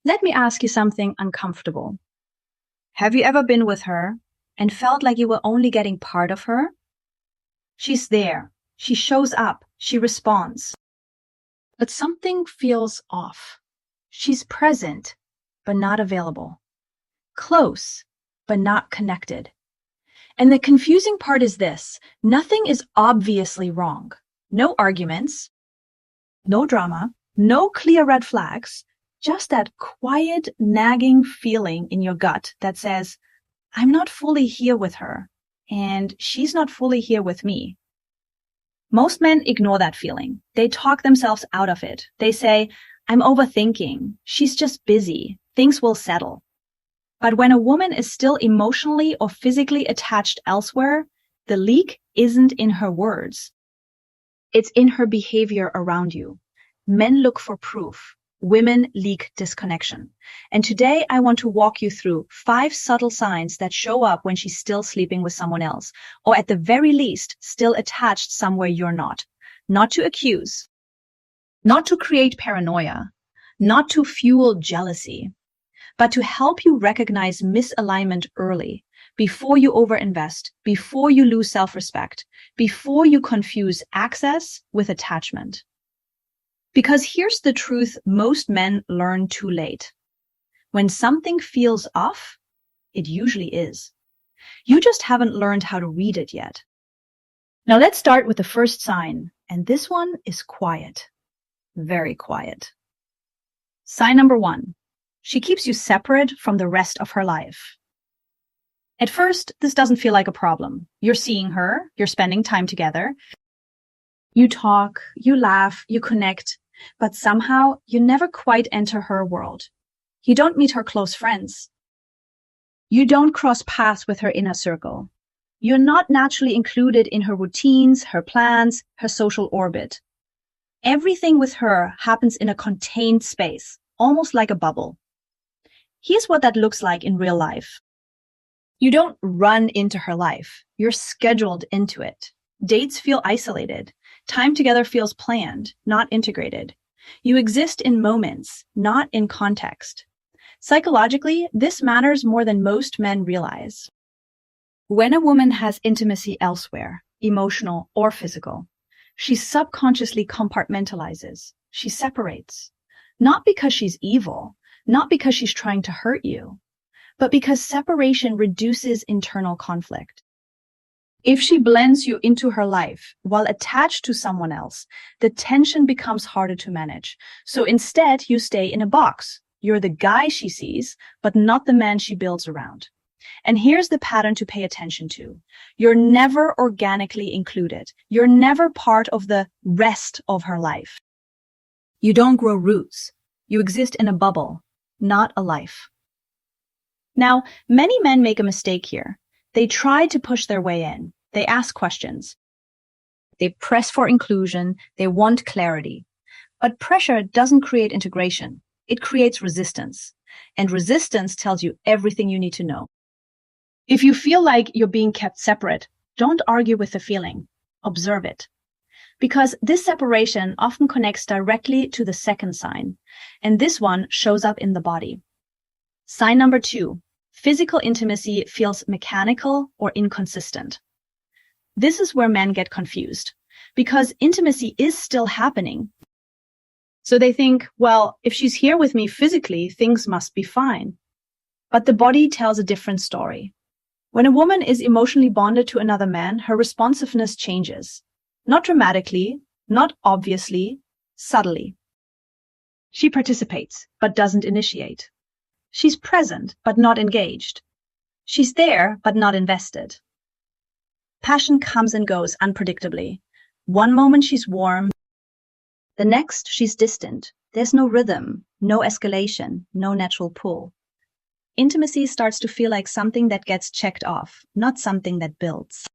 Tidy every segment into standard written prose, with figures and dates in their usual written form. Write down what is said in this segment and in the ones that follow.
Let me ask you something uncomfortable. Have you ever been with her and felt like you were only getting part of her? She's there. She shows up. She responds. But something feels off. She's present, but not available. Close, but not connected. And the confusing part is this: nothing is obviously wrong. No arguments, no drama, no clear red flags, just that quiet, nagging feeling in your gut that says, I'm not fully here with her, and she's not fully here with me. Most men ignore that feeling. They talk themselves out of it. They say, I'm overthinking. She's just busy. Things will settle. But when a woman is still emotionally or physically attached elsewhere, the leak isn't in her words. It's in her behavior around you. Men look for proof. Women leak disconnection. And today I want to walk you through 5 subtle signs that show up when she's still sleeping with someone else, or at the very least, still attached somewhere you're not. Not to accuse, not to create paranoia, not to fuel jealousy, but to help you recognize misalignment early, before you overinvest, before you lose self-respect, before you confuse access with attachment. Because here's the truth most men learn too late. When something feels off, it usually is. You just haven't learned how to read it yet. Now let's start with the first sign, and this one is quiet. Very quiet. Sign number 1. She keeps you separate from the rest of her life. At first, this doesn't feel like a problem. You're seeing her, you're spending time together. You talk, you laugh, you connect, but somehow you never quite enter her world. You don't meet her close friends. You don't cross paths with her inner circle. You're not naturally included in her routines, her plans, her social orbit. Everything with her happens in a contained space, almost like a bubble. Here's what that looks like in real life. You don't run into her life. You're scheduled into it. Dates feel isolated. Time together feels planned, not integrated. You exist in moments, not in context. Psychologically, this matters more than most men realize. When a woman has intimacy elsewhere, emotional or physical, she subconsciously compartmentalizes. She separates. Not because she's evil, not because she's trying to hurt you, but because separation reduces internal conflict. If she blends you into her life while attached to someone else, the tension becomes harder to manage. So instead, you stay in a box. You're the guy she sees, but not the man she builds around. And here's the pattern to pay attention to. You're never organically included. You're never part of the rest of her life. You don't grow roots. You exist in a bubble, not a life. Now, many men make a mistake here. They try to push their way in. They ask questions. They press for inclusion. They want clarity. But pressure doesn't create integration. It creates resistance. And resistance tells you everything you need to know. If you feel like you're being kept separate, don't argue with the feeling. Observe it. Because this separation often connects directly to the second sign. And this one shows up in the body. Sign number 2. Physical intimacy feels mechanical or inconsistent. This is where men get confused, because intimacy is still happening. So they think, well, if she's here with me physically, things must be fine. But the body tells a different story. When a woman is emotionally bonded to another man, her responsiveness changes. Not dramatically, not obviously, subtly. She participates, but doesn't initiate. She's present, but not engaged. She's there, but not invested. Passion comes and goes unpredictably. One moment she's warm. The next, she's distant. There's no rhythm, no escalation, no natural pull. Intimacy starts to feel like something that gets checked off, not something that builds.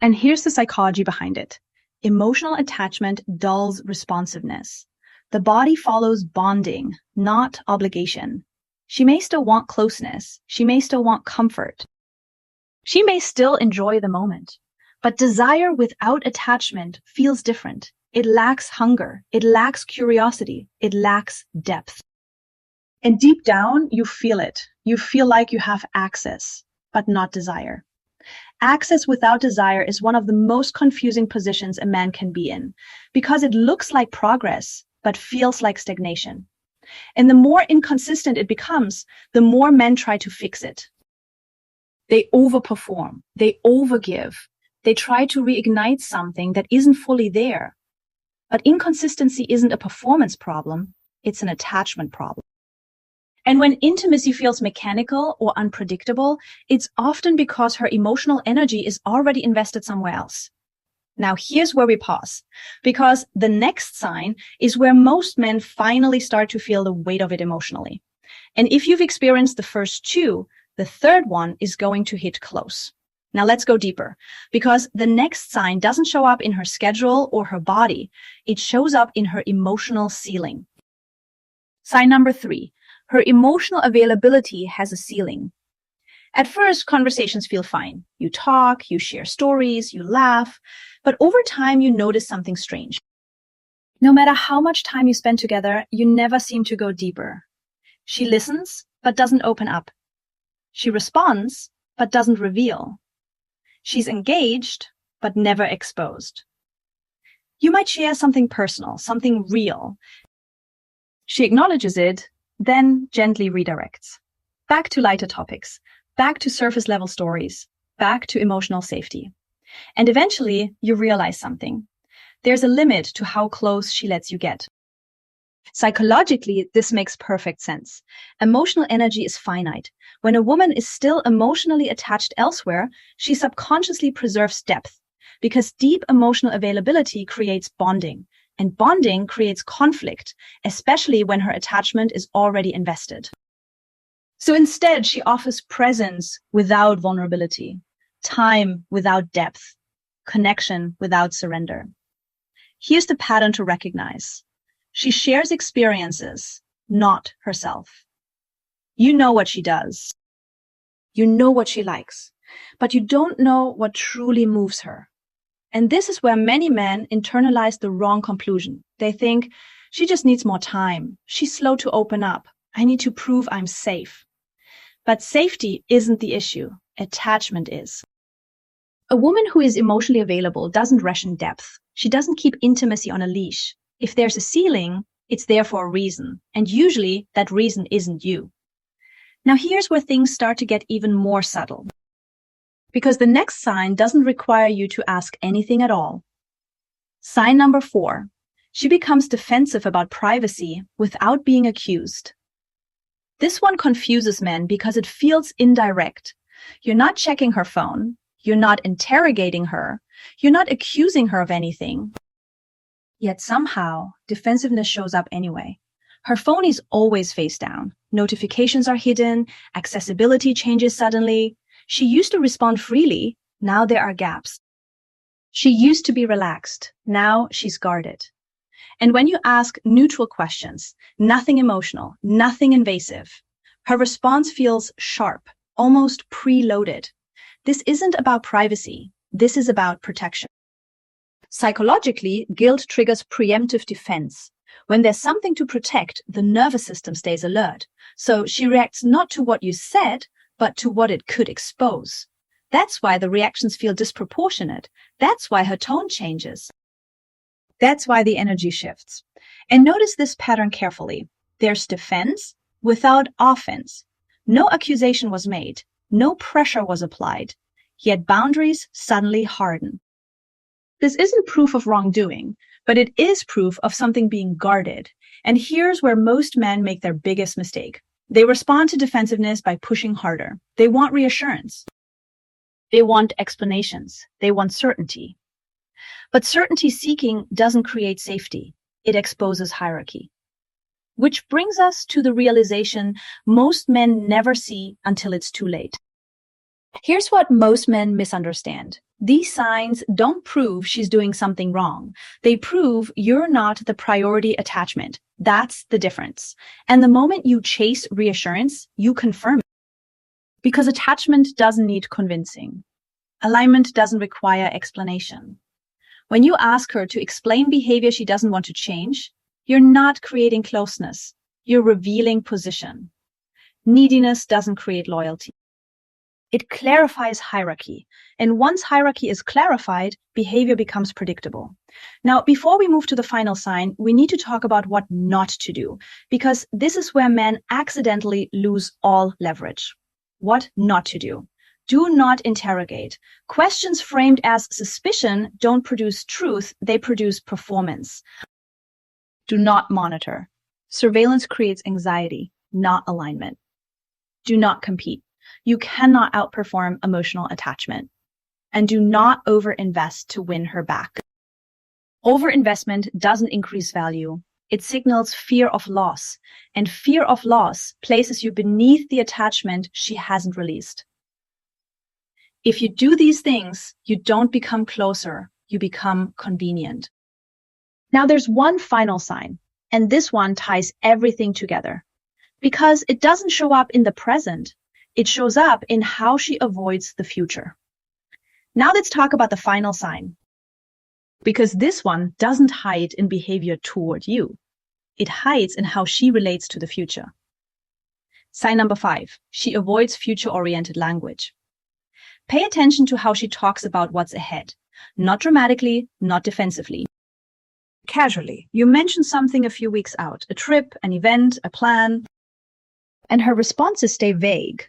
And here's the psychology behind it. Emotional attachment dulls responsiveness. The body follows bonding, not obligation. She may still want closeness. She may still want comfort. She may still enjoy the moment. But desire without attachment feels different. It lacks hunger. It lacks curiosity. It lacks depth. And deep down, you feel it. You feel like you have access, but not desire. Access without desire is one of the most confusing positions a man can be in, because it looks like progress, but feels like stagnation. And the more inconsistent it becomes, the more men try to fix it. They overperform, they overgive, they try to reignite something that isn't fully there. But inconsistency isn't a performance problem, it's an attachment problem. And when intimacy feels mechanical or unpredictable, it's often because her emotional energy is already invested somewhere else. Now, here's where we pause, because the next sign is where most men finally start to feel the weight of it emotionally. And if you've experienced the first two, the third one is going to hit close. Now let's go deeper, because the next sign doesn't show up in her schedule or her body. It shows up in her emotional ceiling. Sign number 3, her emotional availability has a ceiling. At first, conversations feel fine. You talk, you share stories, you laugh, but over time you notice something strange. No matter how much time you spend together, you never seem to go deeper. She listens, but doesn't open up. She responds, but doesn't reveal. She's engaged, but never exposed. You might share something personal, something real. She acknowledges it, then gently redirects. Back to lighter topics, back to surface level stories, back to emotional safety. And eventually, you realize something. There's a limit to how close she lets you get. Psychologically, this makes perfect sense. Emotional energy is finite. When a woman is still emotionally attached elsewhere, she subconsciously preserves depth, because deep emotional availability creates bonding, and bonding creates conflict, especially when her attachment is already invested. So instead, she offers presence without vulnerability, time without depth, connection without surrender. Here's the pattern to recognize. She shares experiences, not herself. You know what she does. You know what she likes, but you don't know what truly moves her. And this is where many men internalize the wrong conclusion. They think, she just needs more time. She's slow to open up. I need to prove I'm safe. But safety isn't the issue. Attachment is. A woman who is emotionally available doesn't ration depth. She doesn't keep intimacy on a leash. If there's a ceiling, it's there for a reason. And usually that reason isn't you. Now here's where things start to get even more subtle. Because the next sign doesn't require you to ask anything at all. Sign number 4. She becomes defensive about privacy without being accused. This one confuses men because it feels indirect. You're not checking her phone. You're not interrogating her. You're not accusing her of anything. Yet somehow, defensiveness shows up anyway. Her phone is always face down. Notifications are hidden. Accessibility changes suddenly. She used to respond freely. Now there are gaps. She used to be relaxed. Now she's guarded. And when you ask neutral questions, nothing emotional, nothing invasive, her response feels sharp, almost preloaded. This isn't about privacy. This is about protection. Psychologically, guilt triggers preemptive defense. When there's something to protect, the nervous system stays alert. So she reacts not to what you said, but to what it could expose. That's why the reactions feel disproportionate. That's why her tone changes. That's why the energy shifts. And notice this pattern carefully. There's defense without offense. No accusation was made. No pressure was applied. Yet boundaries suddenly harden. This isn't proof of wrongdoing, but it is proof of something being guarded. And here's where most men make their biggest mistake. They respond to defensiveness by pushing harder. They want reassurance. They want explanations. They want certainty. But certainty seeking doesn't create safety. It exposes hierarchy. Which brings us to the realization most men never see until it's too late. Here's what most men misunderstand. These signs don't prove she's doing something wrong. They prove you're not the priority attachment. That's the difference. And the moment you chase reassurance, you confirm it. Because attachment doesn't need convincing. Alignment doesn't require explanation. When you ask her to explain behavior she doesn't want to change, you're not creating closeness. You're revealing position. Neediness doesn't create loyalty. It clarifies hierarchy. And once hierarchy is clarified, behavior becomes predictable. Now, before we move to the final sign, we need to talk about what not to do, because this is where men accidentally lose all leverage. What not to do. Do not interrogate. Questions framed as suspicion don't produce truth, they produce performance. Do not monitor. Surveillance creates anxiety, not alignment. Do not compete. You cannot outperform emotional attachment. And do not overinvest to win her back. Overinvestment doesn't increase value. It signals fear of loss, and fear of loss places you beneath the attachment she hasn't released. If you do these things, you don't become closer, you become convenient. Now there's one final sign, and this one ties everything together. Because it doesn't show up in the present, it shows up in how she avoids the future. Now let's talk about the final sign. Because this one doesn't hide in behavior toward you. It hides in how she relates to the future. Sign number 5, she avoids future-oriented language. Pay attention to how she talks about what's ahead. Not dramatically, not defensively. Casually, you mention something a few weeks out, a trip, an event, a plan, and her responses stay vague.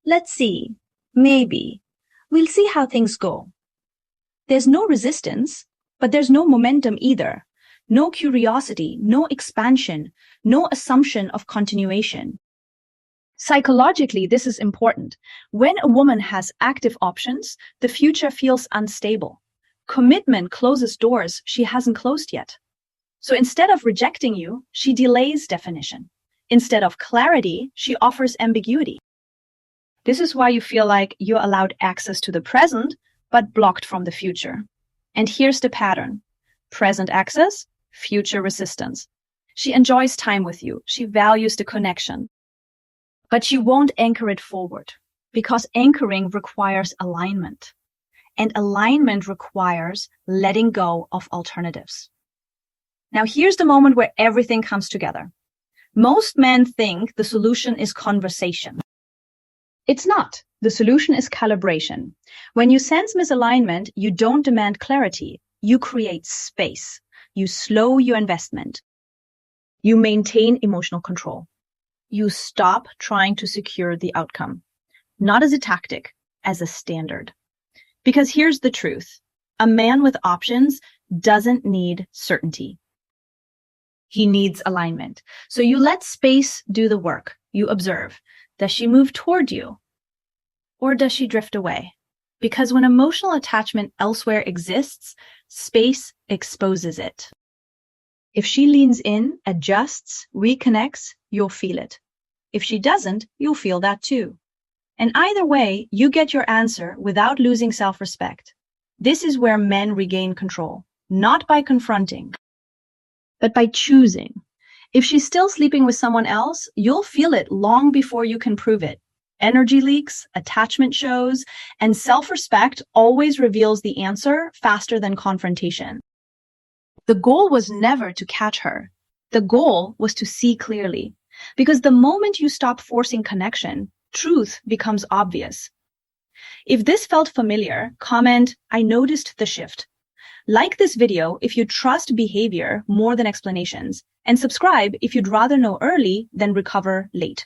Let's see, maybe, we'll see how things go. There's no resistance, but there's no momentum either. No curiosity, no expansion, no assumption of continuation. Psychologically, this is important. When a woman has active options, the future feels unstable. Commitment closes doors she hasn't closed yet. So instead of rejecting you, she delays definition. Instead of clarity, she offers ambiguity. This is why you feel like you're allowed access to the present, but blocked from the future. And here's the pattern. Present access, future resistance. She enjoys time with you. She values the connection. But she won't anchor it forward, because anchoring requires alignment. And alignment requires letting go of alternatives. Now here's the moment where everything comes together. Most men think the solution is conversation. It's not. The solution is calibration. When you sense misalignment, you don't demand clarity. You create space. You slow your investment. You maintain emotional control. You stop trying to secure the outcome, not as a tactic, as a standard. Because here's the truth. A man with options doesn't need certainty. He needs alignment. So you let space do the work. You observe. Does she move toward you? Or does she drift away? Because when emotional attachment elsewhere exists, space exposes it. If she leans in, adjusts, reconnects, you'll feel it. If she doesn't, you'll feel that too. And either way, you get your answer without losing self-respect. This is where men regain control, not by confronting, but by choosing. If she's still sleeping with someone else, you'll feel it long before you can prove it. Energy leaks, attachment shows, and self-respect always reveals the answer faster than confrontation. The goal was never to catch her. The goal was to see clearly. Because the moment you stop forcing connection, truth becomes obvious. If this felt familiar, comment, I noticed the shift. Like this video if you trust behavior more than explanations, and subscribe if you'd rather know early than recover late.